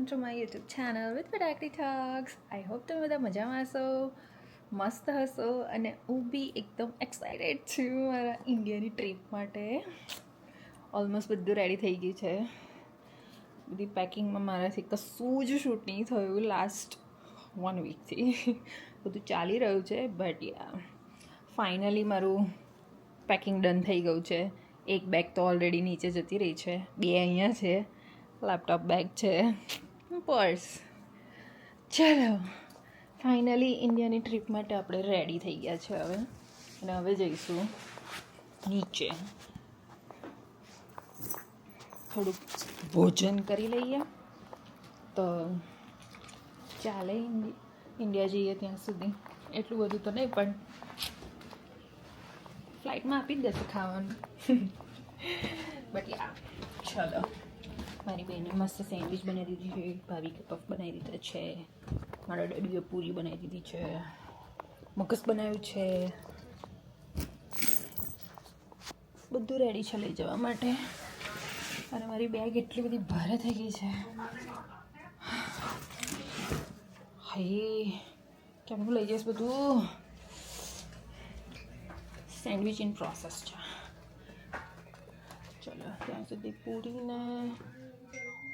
Welcome to my YouTube channel with ફટાકડી talks. I hope તમે બધા મજામાં હશો, મસ્ત હશો અને હું બી એકદમ એક્સાઇટેડ છું મારા ઇન્ડિયાની ટ્રીપ માટે. ઓલમોસ્ટ બધું રેડી થઈ ગયું છે. બધી પેકિંગમાં મારાથી કશું જ શૂટ નહીં થયું લાસ્ટ 1 વીકથી. બધું ચાલી રહ્યું છે બટ યા ફાઇનલી મારું પેકિંગ ડન થઈ ગયું છે. એક બેગ તો ઓલરેડી નીચે જતી રહી છે, 2 અહીંયા છે, લેપટોપ બેગ છે, પર્સ. ચલો ફાઇનલી ઇન્ડિયાની ટ્રીપ માટે આપણે રેડી થઈ ગયા છે હવે. અને હવે જઈશું નીચે, થોડુંક ભોજન કરી લઈએ તો ચાલે. ઇન્ડિયા જઈએ ત્યાં સુધી એટલું બધું તો નહીં, પણ ફ્લાઇટમાં આપી જ દેશે ખાવાનું. બટ યા ચલો, મારી બેને મસ્ત સેન્ડવિચ બનાવી દીધી છે, ભાભી કે પફ બનાવી દીધા છે, મારા ડેડીએ પૂરી બનાવી દીધી છે, મગસ બનાવ્યું છે, બધું રેડી છે લઈ જવા માટે. અને મારી બેગ એટલી બધી ભારે થઈ ગઈ છે, હાય કેમનું લઈ જઈશ બધું. સેન્ડવિચ ઇન પ્રોસેસ છે. ચલો ત્યાં સુધી પૂરીને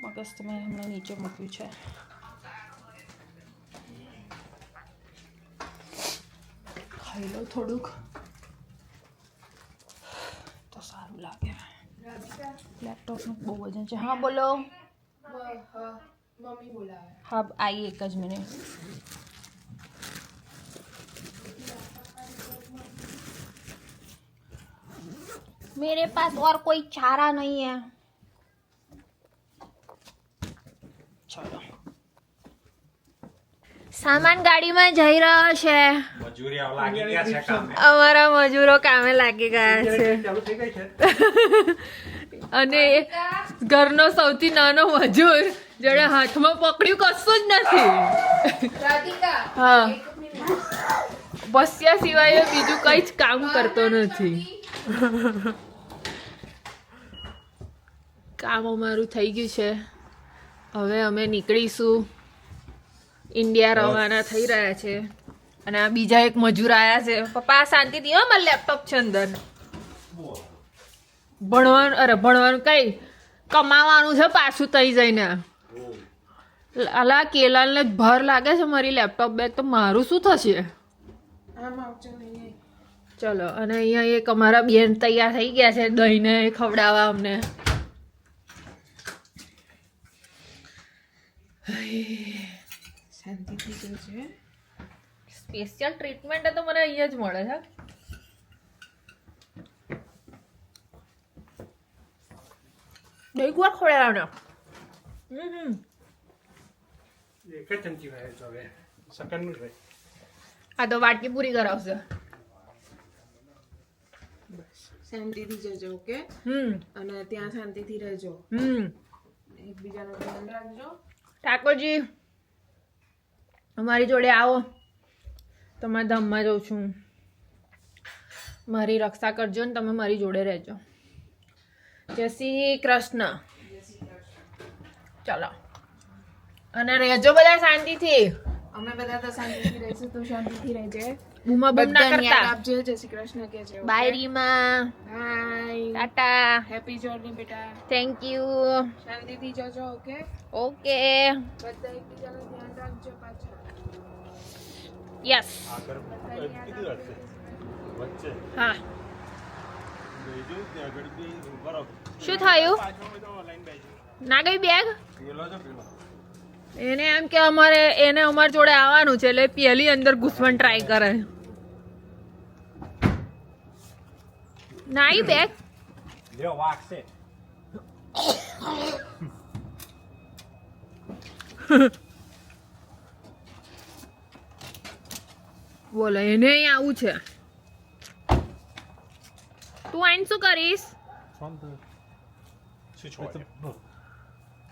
મગજ તમે હમણાં નીચે મૂક્યું છે. ખાઈ લો થોડુંક તો સારું લાગે. લેપટોપનું બહુ વજન છે. હા બોલો. मम्मी बोला है. હા આવી એક જ મિનિટ. मेरे पास और कोई चारा नहीं है. चलो सामान गाડીમાં જઈ રહ્યો છે. મજૂરી આવ લાગી ગયા છે કામે. અમારા મજૂરો કામે લાગી ગયા છે. ચાલુ થઈ ગઈ છે. અને ઘરનો સૌથી નાનો મજૂર જેણે હાથમાં પકડ્યું કશું જ નથી. राधिका હા, બસ્યા સિવાય બીજું કઈ જ કામ કરતો નથી. કામ અમારું થઈ ગયું છે. હવે અમે નીકળીશું. ઇન્ડિયા રવાના થઈ રહ્યા છે. અને આ બીજા એક મજૂર આવ્યા છે. પપ્પા શાંતિથી, હો મારું લેપટોપ છે અંદર. ભણવાનું કઈ કમાવાનું છે પાછું તઈ જઈને. અલા કેલાલને જ ભર લાગે છે મારી લેપટોપ બેગ, તો મારું શું થશે? ચલો, અને અહીંયા એક અમારા બેન તૈયાર થઈ ગયા છે દહીંને ખવડાવવા અમને. શાંતિથી જોજે. સ્પેશિયલ ટ્રીટમેન્ટ તો મને અહીંયા જ મળે છે. દહીં વાર ખવડાવવાનો. એક જ ચમચી હોય તો હવે સેકન્ડ રહે. આ તો વાટકી પૂરી કરાવશે. શાંતિથી જજો, ઓકે? અને ત્યાં શાંતિથી રહેજો, એકબીજાનું ધ્યાન રાખજો. ઠાકોરજી અમારી જોડે આવો, તમારા ધામમાં જઉં છું. મારી રક્ષા કરજો ને તમે મારી જોડે રહેજો. જય શ્રી કૃષ્ણ. ચલો, અને રહેજો બધા શાંતિથી. અમે બધા તો શાંતિથી રહીશું, તું શાંતિથી રહેજે. બૂમા બૂમ ના બધાને યાદ કરતા. આપજો. જય શ્રી કૃષ્ણ કહેજે. Bye Rima, bye. Tata, happy journey બેટા. Thank you. શાંતિથી જજો, ઓકે? ઓકે, બધા એકબીજાનું ધ્યાન રાખજો પાછા. યસ. આગળ કીધું રાખશે વચ્ચે હા, બેજો ત્યાં આગળ બી ઉભા રહો. શું થયું? પાછળ તો લાઈન બેજો. ના ગઈ બેગ? પેલો જો પેલો. એને એમ કે એને અમારી જોડે આવવાનું છે, એટલે પેલી અંદર ઘૂસવાની ટ્રાય કરે. ના આવી બેગ? લ્યો વાગશે. બોલો, એને અહીં આવું છે. તું આઈને શું કરીશ? શું છોડે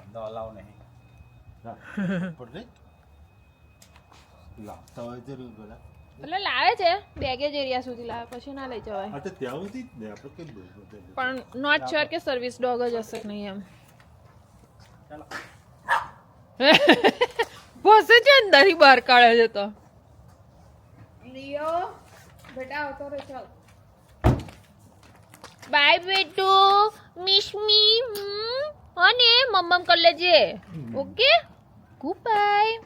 અંદર અલાવ નહીં. પડે લાવતા હોય જરૂર બધા. એટલે લાવે છે બેગેજ એરિયા સુધી લાવે, પછી ના લઈ જવાય. હા તો ત્યાં સુધી જ ને આપણે કઈ બોલ. પણ નોટ શ્યોર કે સર્વિસ ડોગ જ હશે કે નહીં એમ. ચાલો ભસે છે અંદરથી બહાર કાઢે છે તો લિયો બેટા આવતો રે ચાલ. બાય બેટુ મિસ મી અને મમ્મમ કર લેજે ઓકે ગુડ બાય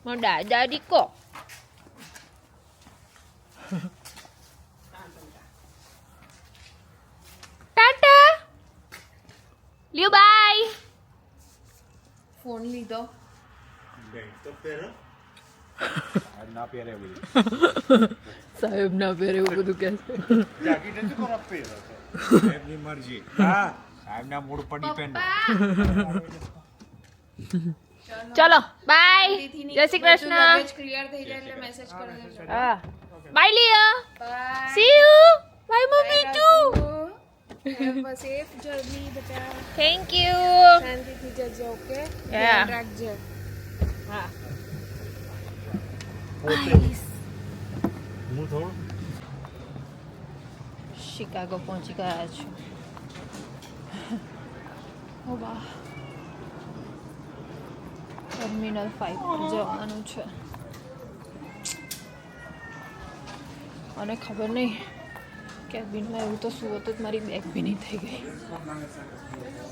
મારો દાદા દીકો ટાટા લ્યો બાય ફોન લીધો. ના પહેરે બધું સાહેબ ના પહેરે એવું બધું કહે છે જાકીટ નથી કોરા પહેરે સાહેબની મરજી હા સાહેબના મૂડ પર ડિપેન્ડ ચલો બાય જય શ્રી કૃષ્ણ લગેજ ક્લિયર થઈ જાય એટલે મેસેજ કરી દેજો. હા bye Liya bye. See you bye mummy to have a safe journey બેટા. થેન્ક યુ શાંતિથી જજે ઓકે. Yeah. ધ્યાન રાખજે. હા હું થોડું શિકાગો પહોંચી ગયા છું ઓ વાહ ટર્મિનલ 5 પર જવાનું છે અને ખબર નહીં કેબિનમાં એવું તો શું હતું મારી બેગ બી નહીં થઈ ગઈ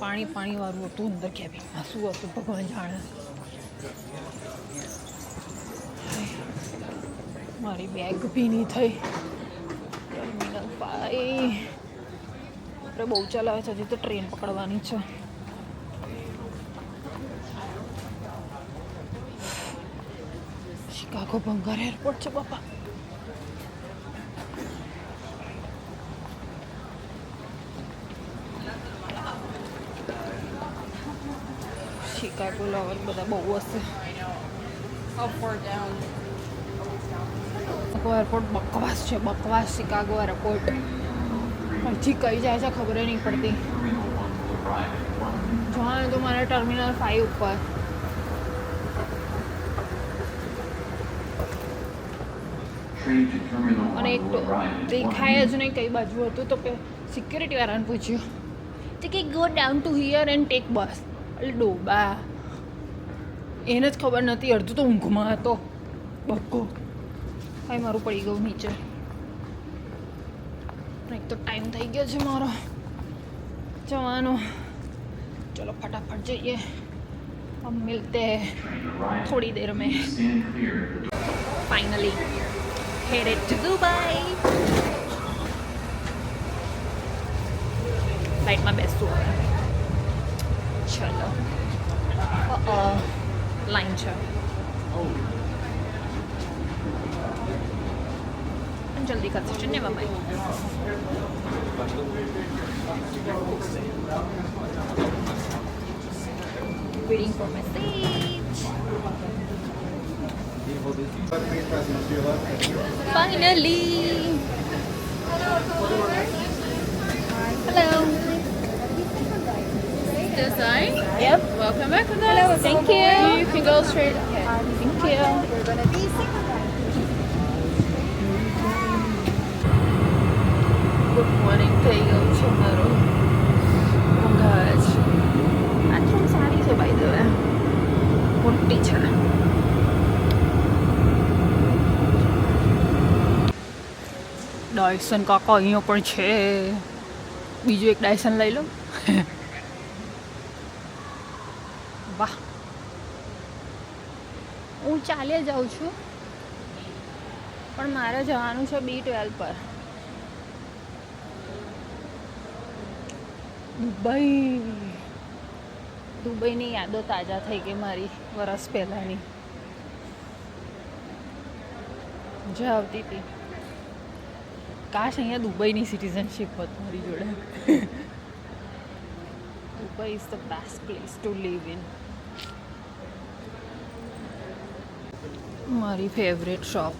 પાણી વાળું હતું અંદર કેબિનમાં શું હતું ભગવાન જાણે મારી બેગ બી નહીં થઈ ટર્મિનલ 5 આપણે બહુ ચલાવે છે હજી તો ટ્રેન પકડવાની છે શિકાગો બંગાર એરપોર્ટ છે બાપા શિકાગો લવર બધા બહુ હશે એરપોર્ટ બકવાસ છે બકવાસ શિકાગો એરપોર્ટ હજી કઈ જાય છે ખબર નહીં પડતી જવાનું તો મારે ટર્મિનલ 5 ઉપર અને એક તો દેખાય જ નહીં કઈ બાજુ હતું તો સિક્યુરિટી વાળાને પૂછ્યું તો કે go down to here and take bus એટલે ડોબા એને જ ખબર નથી અડધું તો ઊંઘમાં હતો બક્કો કાંઈ મારું પડી ગયું નીચે એક તો ટાઈમ થઈ ગયો છે મારો જવાનો ચલો ફટાફટ જઈએ हम मिलते हैं थोड़ी देर में फाइनली headed to Dubai ફ્લાઇટમાં બેસવું ચલો લાઈન છે જલ્દી કરશે છે ને mummy waiting for my seat. Finally. Hello. This side? Yep. Welcome back to the Thank you. You can go straight. Okay. Thank you. We're gonna be Good morning, થઈ ગયું છે મારું ઊંઘાવે છે બાથરૂમ સારી છે બાય ધ વે મોટી છે ડાયસન કાકા અહીંયા પણ છે બીજું એક ડાયસન લઈ લો વાહ હું ચાલે જાઉં છું પણ મારે જવાનું છે B12 પર દુબઈની યાદો તાજા થઈ ગઈ મારી વરસ પહેલાંની જે આવતી હતી કાશ અહીંયા દુબઈની સિટીઝનશીપ હોત મારી જોડે Dubai is the best place to live in મારી ફેવરેટ શોપ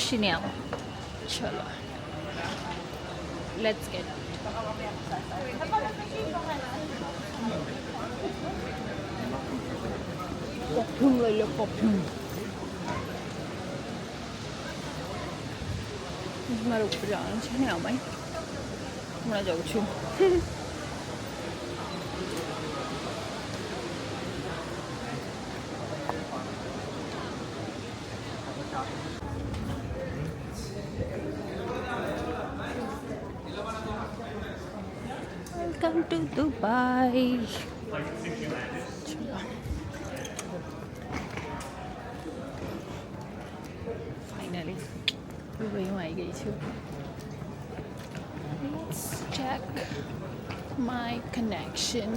શીને આવો ચલો Let's get perfume લઈ લો perfume મારે ઉપર જવાનું છે ને આમાં હમણાં જાઉં છું વેલકમ ટુ દુબઈ. ફાઇનલી દુબઈમાં આવી ગઈ છું. Let's check my connection.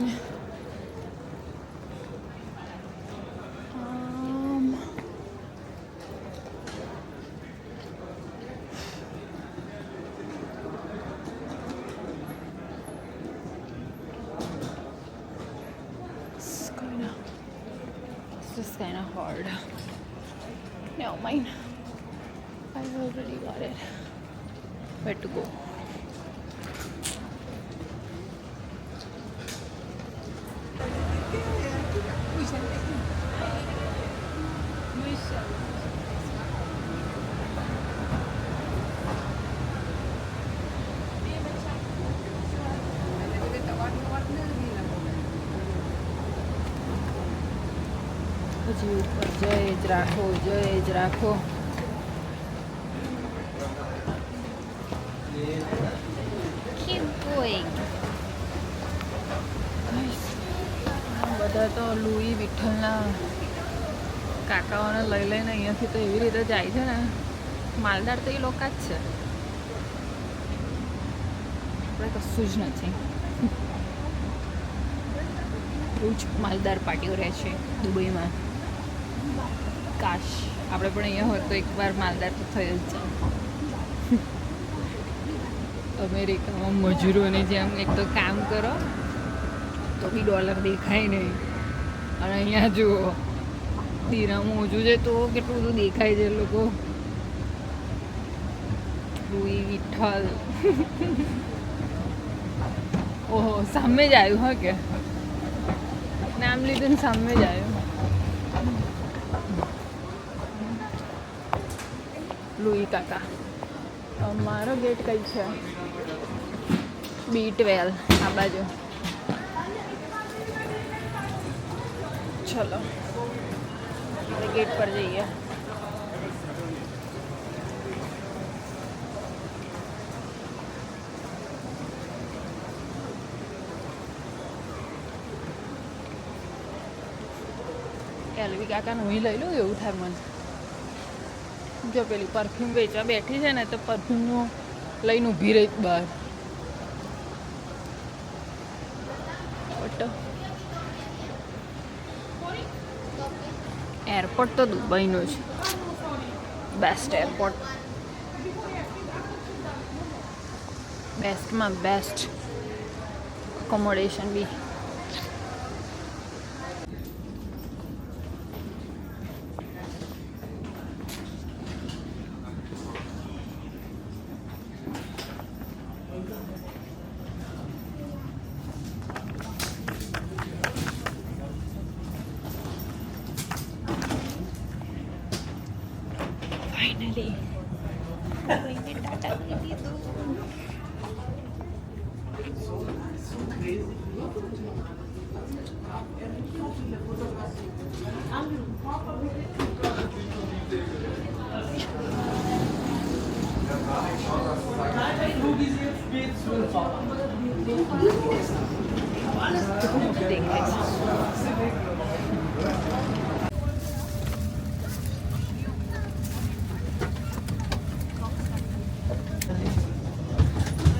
It's kind of hard. Never mind. I already got it. Where to go? હજી ઉપર જય જ રાખો, જય જ રાખો. Keep going. બધા તો લુઈ વિઠ્ઠલના કાકાઓને લઈ લઈને અહીંયાથી તો એવી રીતે જાય છે ને. માલદાર તો એ લોકો જ છે, આપણે કશું જ નથી. બહુ જ માલદાર પાર્ટીઓ રહે છે દુબઈમાં. કાશ આપણે પણ અહીંયા હોત તો એકવાર માલદાર તો થઈ જ જાય. અમેરિકામાં મજૂરોની જેમ એક તો કામ કરો તો બી ડોલર દેખાય નહીં, અને અહીંયા જુઓ દિરહમ ઓછું છે તો કેટલું બધું દેખાય છે. લોકો લુઈ વિઠ્ઠલ. ઓહો, સામે જ આવ્યું. હા, કે નામ લીધું ને સામે જ આવ્યું. લુઈ કાકા. મારો ગેટ કઈ છે? B12 આ બાજુ. ચલો ગેટ પર જઈએ. એલવી કાકાનું હું લઈ લઉં એવું થાય મને. જો પેલી પરફ્યુમ વેચવા બેઠી છે ને, તો પરફ્યુમનું લઈને ઊભી રહી બહાર. એરપોર્ટ તો દુબઈનું જ બેસ્ટ એરપોર્ટ. બેસ્ટમાં બેસ્ટ અકોમોડેશન બી. ફાઇનલી દુબઈને ટાટા કરી દીધું.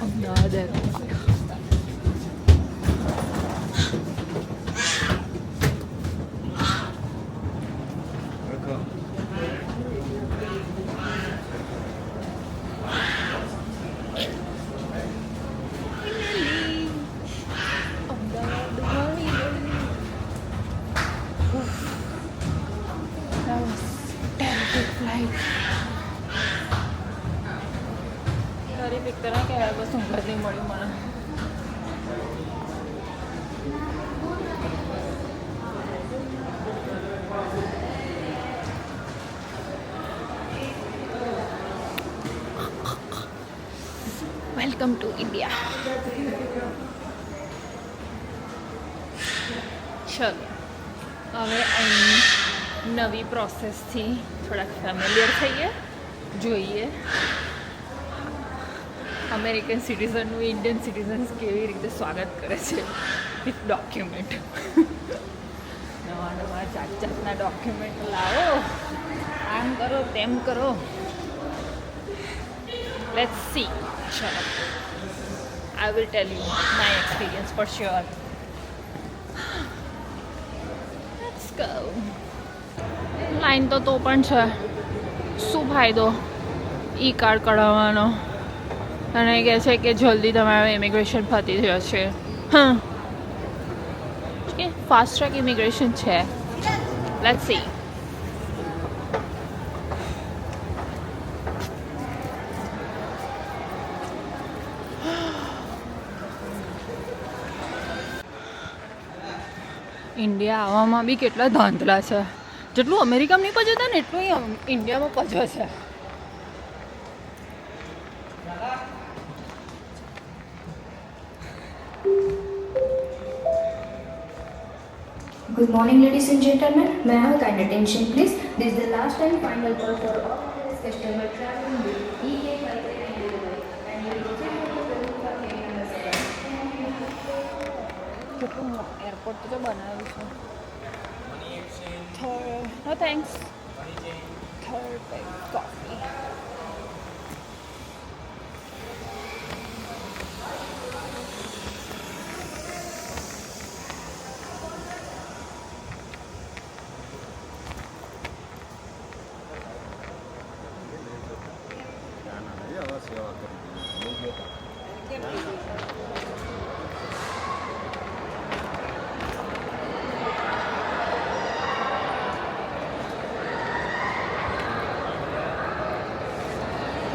અમદાવાદ તારી પિક્ચર ના કહેવાય, બસ ઊંઘ જ નહીં મળ્યું મને. Welcome to India. ચલો હવે અહીં નવી પ્રોસેસથી થોડાક ફેમિલિયર થઈએ, જોઈએ અમેરિકન સિટીઝનનું ઇન્ડિયન સિટીઝન્સ કેવી રીતે સ્વાગત કરે છે વિથ ડોક્યુમેન્ટ. નવા નવા જાતના ડોક્યુમેન્ટ લાવો, આમ કરો તેમ કરો. Let's see. ચલો, I will tell you my experience for sure. Let's go. Line તો પણ છે, શું ફાયદો ઈ કાર્ડ કઢાવવાનો? અને કહે છે કે જલ્દી તમારું ઇમિગ્રેશન પતી જશે. હા, કે ફાસ્ટ ટ્રેક ઇમિગ્રેશન છે. Let's see. ઇન્ડિયા આવવામાં બી કેટલા ધાંધલા છે. જેટલું અમેરિકામાં નહીં પહોંચતા ને એટલું અહીં ઇન્ડિયામાં પહોંચે છે. Good morning, ladies and gentlemen. May I have kind attention, please? This is the last and final call for all customer traveling with EK Flight and Dubai, and you will receive your bill for paying on the second. કેટલું airport તો બનાવ્યું છે. No thanks. Third coffee.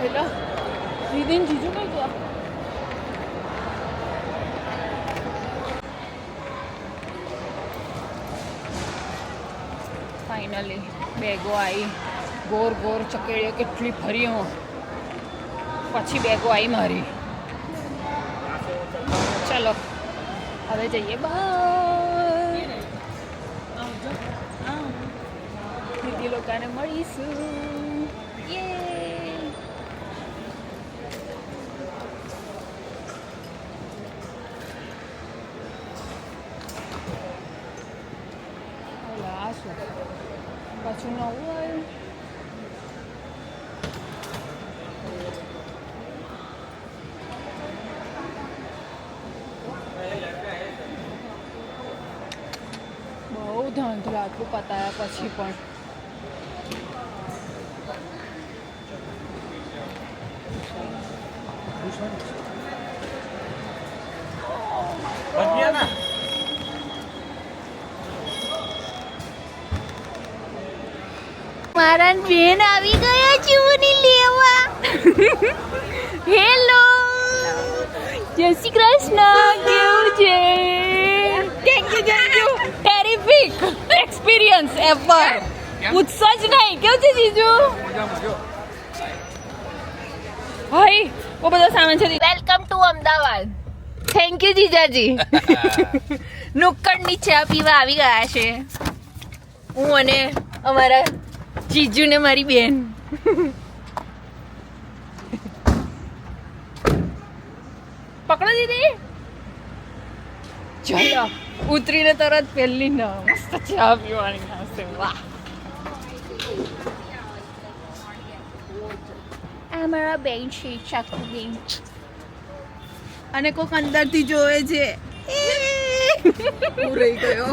એટલે દીદીને જીજુ કઈ ગયા? Finally બેગો આવી. ગોર ગોર ચકેડીઓ કેટલી ફરી હું, પછી બેગો આવી મારી. ચલો હવે જઈએ બહાર. દીદી લોકોને મળીશું. પાછું નવું આવ્યું. બહુ ધાંધલા આટલું પતાયા પછી પણ. મારા બેન આવી ગયા ચૂની લેવા. હેલો, જય શ્રી કૃષ્ણ. કેવું છે? Thank you. Terrific experience ever. પૂછશો જ નહીં. કેવું છે જીજુ? ભાઈ બહુ બધો સામાન છે. Welcome to Ahmedabad. Thank you જીજાજી. નુક્કડ ની ચા પીવા આવી ગયા છે હું અને અમારા જીજુ ને મારી બેન. પકડો દીદી. ચલો ઉતરીને તરત પહેલી ન મસ્ત ચા પીવાની આવશે. વાહ, આ મારા બેન છે ચાકુ બેન. અને કોક અંદરથી જોવે છે. હું રહી ગયો.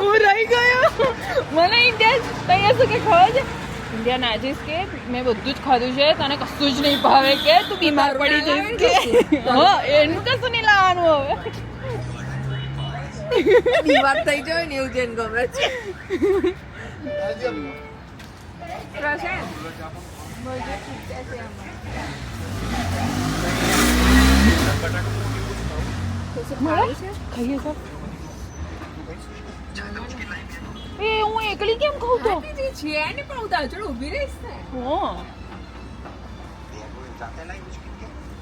મને ઇન્ડિયા અહીંયા શું કે ખબર છે? ઇન્ડિયા નાજીસ કે મેં બધું જ ખાધું છે, તને કશું જ નહીં ભાવે કે તું બીમાર પડી જઈશ કે. હા, એનું કશું નહીં લાવવાનું હવે. બીમાર થઈ જાય ને એવું જેને ગમે છે. ખાઈએ સર. એ હું એકલી કેમ ખાઉં તો? છે ને પણ હું તાજળ ઊભી રહીશ ને.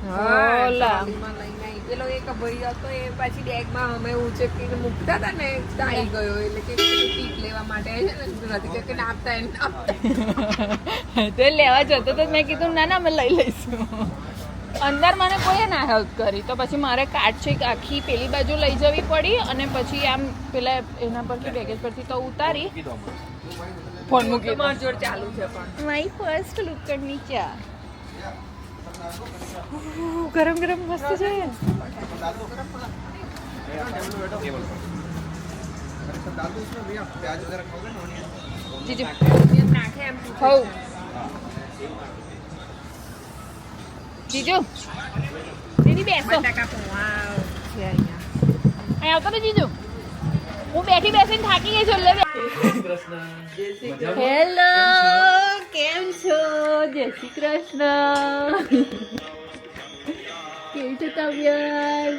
હોલા લઈને આવી પેલો એક ભાઈ હતો એ પાછી બેગમાં અમે ઉચકીને મૂકતા હતા ને આવી ગયો એટલે કે ટીક લેવા માટે છે ને નથી કે આપતા એને આપતા તો એ લેવા જતો તો મેં કીધું ના અમે લઈ લઈશું. અંદર મને કોઈએ ના હેલ્પ કરી તો પછી મારે કાર્ડ છે આખી પેલી બાજુ લઈ જવી પડી અને પછી આમ પેલા એના પરથી બેગેજ પરથી તો ઉતારી ફોન મૂકી મારી જોડે ચાલુ છે પણ મારી ફર્સ્ટ લુકડની ચા ગરમ ગરમ મસ્ત છે. જીજુ નાખે એમ હોવ જીજુ દીદી બેસો બટાકા પૌવા છે અહીંયા અહીં આવતો ને જીજુ હું બેઠી બેસીને થાકી ગઈ છું લે હેલો કેમ છો જય શ્રી કૃષ્ણ કેવી છે તબિયત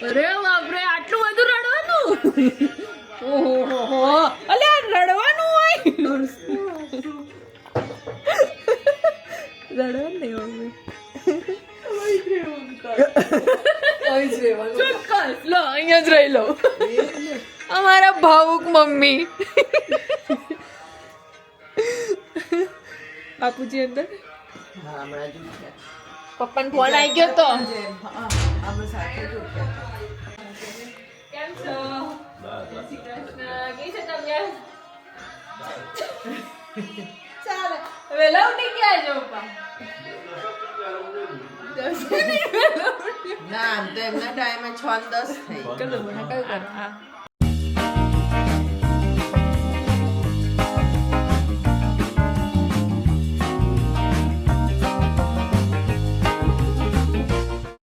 અરે બાપરે આટલું બધું રડવાનું ઓહો અલે રડવાનું હોય રડવાનું નહીં મમ્મી ચોક્કસ લો અહીંયા જ રહી લો અમારા ભાવુક મમ્મી બાપુજી અંદર પપ્પાને ફોન આવી ગયો તો કેમ છો જય શ્રી કૃષ્ણ કેવી છે તબિયત ચાલે વેલા ઉઠી ગયા છો પપ્પા ના આમ તો એમના ટાઈમે 6 ને 10 થઈ કયું કરો હા